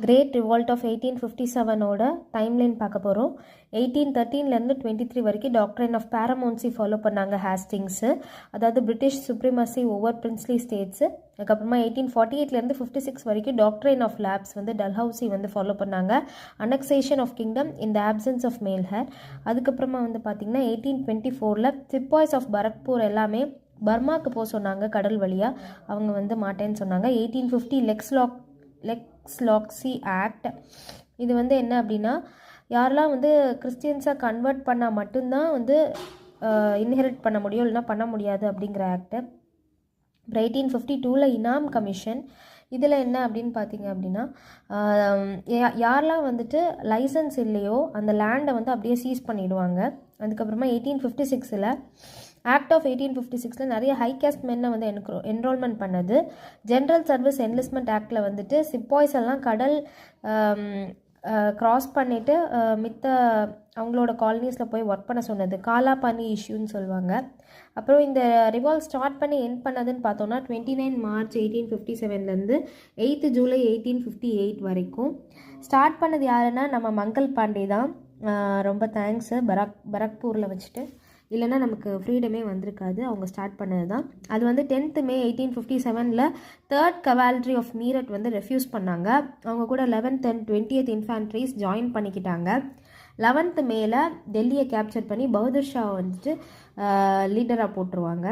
Great revolt of 1857ஓட timeline பார்க்க போகிறோம். 1813லேருந்து 23 வரைக்கும் டாக்ட்ரைன் ஆஃப் பேரமௌன்சி ஃபாலோ பண்ணாங்க ஹேஸ்டிங்ஸு, அதாவது British supremacy over princely states. அதுக்கப்புறமா 1848லேருந்து 56 வரைக்கும் டாக்ட்ரைன் ஆஃப் லேப்ஸ் வந்து டல்ஹவுசி வந்து ஃபாலோ பண்ணாங்க. Annexation of kingdom in the absence of male heir. அதுக்கப்புறமா வந்து பார்த்திங்கன்னா 1824ல் சிப்பாய்ஸ் ஆஃப் பரக்பூர் எல்லாமே பர்மாவுக்கு போக சொன்னாங்க கடல் வழியாக. அவங்க வந்து மாட்டேன்னு சொன்னாங்க. 1850 லெக்ஸ்லாக்ஸி ஆக்ட். இது வந்து என்ன அப்படின்னா, யாரெல்லாம் வந்து கிறிஸ்டியன்ஸாக கன்வெர்ட் பண்ணால் மட்டும்தான் வந்து இன்ஹெரிட் பண்ண முடியும், இல்லைனா பண்ண முடியாது அப்படிங்கிற ஆக்டு. அப்புறம் 1852ல் இனாம் கமிஷன். இதில் என்ன அப்படின்னு பார்த்தீங்க அப்படின்னா, யாரெல்லாம் வந்துட்டு லைசன்ஸ் இல்லையோ அந்த லேண்டை வந்து அப்படியே சீஸ் பண்ணிவிடுவாங்க. அதுக்கப்புறமா 1856ல் ஆக்ட் ஆஃப் 1856ல் நிறைய ஹை கேஸ்ட் மென்னை வந்து என்ரோல்மெண்ட் பண்ணது. ஜென்ரல் சர்வீஸ் என்லிஸ்ட்மெண்ட் ஆக்டில் வந்துட்டு சிப்பாய்ஸ் எல்லாம் கடல் க்ராஸ் பண்ணிவிட்டு மித்த அவங்களோட காலனிஸில் போய் ஒர்க் பண்ண சொன்னது. காலா பனி இஷ்யூன்னு சொல்லுவாங்க. அப்புறம் இந்த ரிவால்வ் ஸ்டார்ட் பண்ணி எண்ட் பண்ணதுன்னு பார்த்தோன்னா 29 மார்ச் 1857லேருந்து 8 ஜூலை 1858 வரைக்கும். ஸ்டார்ட் பண்ணது யாருன்னா நம்ம மங்கள் பாண்டே தான். ரொம்ப தேங்க்ஸு பரக்பூரில் வச்சுட்டு, இல்லைன்னா நமக்கு ஃப்ரீடமே வந்திருக்காது. அவங்க ஸ்டார்ட் பண்ணது தான். அது வந்து 10th மே 1857ல் 3rd Cavalry ஆஃப் மீரட் வந்து ரெஃப்யூஸ் பண்ணாங்க. அவங்க கூட 11th and 20th இன்ஃபேண்ட்ரிஸ் ஜாயின் பண்ணிக்கிட்டாங்க. 11th மேல டெல்லியை கேப்சர் பண்ணி பகதூர் ஷா வந்துட்டு லீடராக போட்டுருவாங்க,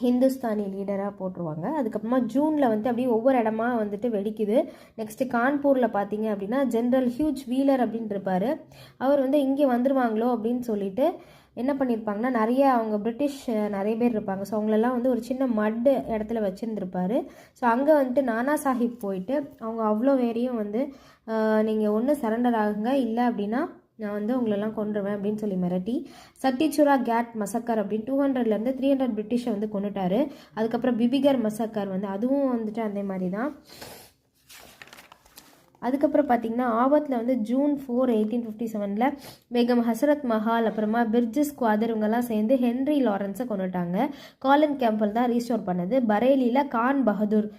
ஹிந்துஸ்தானி லீடராக போட்டுருவாங்க. அதுக்கப்புறமா ஜூனில் வந்து அப்படியே ஒவ்வொரு இடமா வந்துட்டு வெடிக்குது. நெக்ஸ்ட்டு கான்பூரில் பார்த்தீங்க அப்படின்னா ஜென்ரல் ஹியூஜ் வீலர் அப்படின்னு இருப்பார். அவர் வந்து இங்கே வந்துடுவாங்களோ அப்படின்னு சொல்லிட்டு என்ன பண்ணியிருப்பாங்கன்னா, நிறைய அவங்க பிரிட்டிஷ் நிறைய பேர் இருப்பாங்க. ஸோ அவங்களெல்லாம் வந்து ஒரு சின்ன மட் இடத்துல வச்சுருந்துருப்பார். ஸோ அங்கே வந்துட்டு நானா சாஹிப் போயிட்டு அவங்க அவ்வளோ பேரையும் வந்து நீங்கள் ஒன்று சரண்டர் ஆகுங்க, இல்லை அப்படின்னா நான் வந்து உங்களெல்லாம் கொண்டுருவேன் அப்படின்னு சொல்லி மிரட்டி சத்திச்சுரா கேட் மசக்கர் அப்படின்னு 200லேருந்து 300 பிரிட்டிஷை வந்து கொண்டுட்டாரு. அதுக்கப்புறம் பிபிகர் மசக்கர் வந்து அதுவும் வந்துட்டு அதே மாதிரி தான். அதுக்கப்புறம் பார்த்திங்கன்னா ஆவத்தில் வந்து ஜூன் 4, 1857ல் பேகம் ஹசரத் மஹால் அப்புறமா பிர்ஜஸ் குவாதர் இவங்கெல்லாம் சேர்ந்து ஹென்ரி லாரன்ஸை கொண்டுட்டாங்க. காலின் கேம்பல் தான் ரீஸ்டோர் பண்ணது. பரேலியில் கான் பகதூர்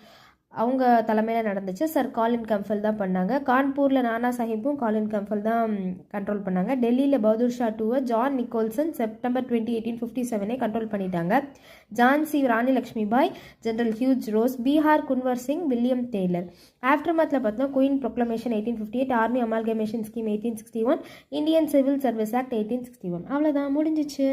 அவங்க தலைமையில் நடந்துச்சு. சர் காலின் கேம்பல் தான் பண்ணாங்க. கான்பூரில் நானா சாஹிப்பும் காலின் கேம்பல் தான் கண்ட்ரோல் பண்ணாங்க. டெல்லியில் பகதூர் ஷா டூவை ஜான் நிக்கோல்சன் செப்டம்பர் 20, 1857 கண்ட்ரோல் பண்ணிட்டாங்க. Jhansi Rani Lakshmi Bai, General Hugh Rose, Bihar Kunwar Singh, William Taylor. After மத்தில் பார்த்தோம்னா Queen Proclamation 1858, Army Amalgamation Scheme 1861, Indian Civil Service Act 1861. அவ்வளோதான், முடிஞ்சிச்சு.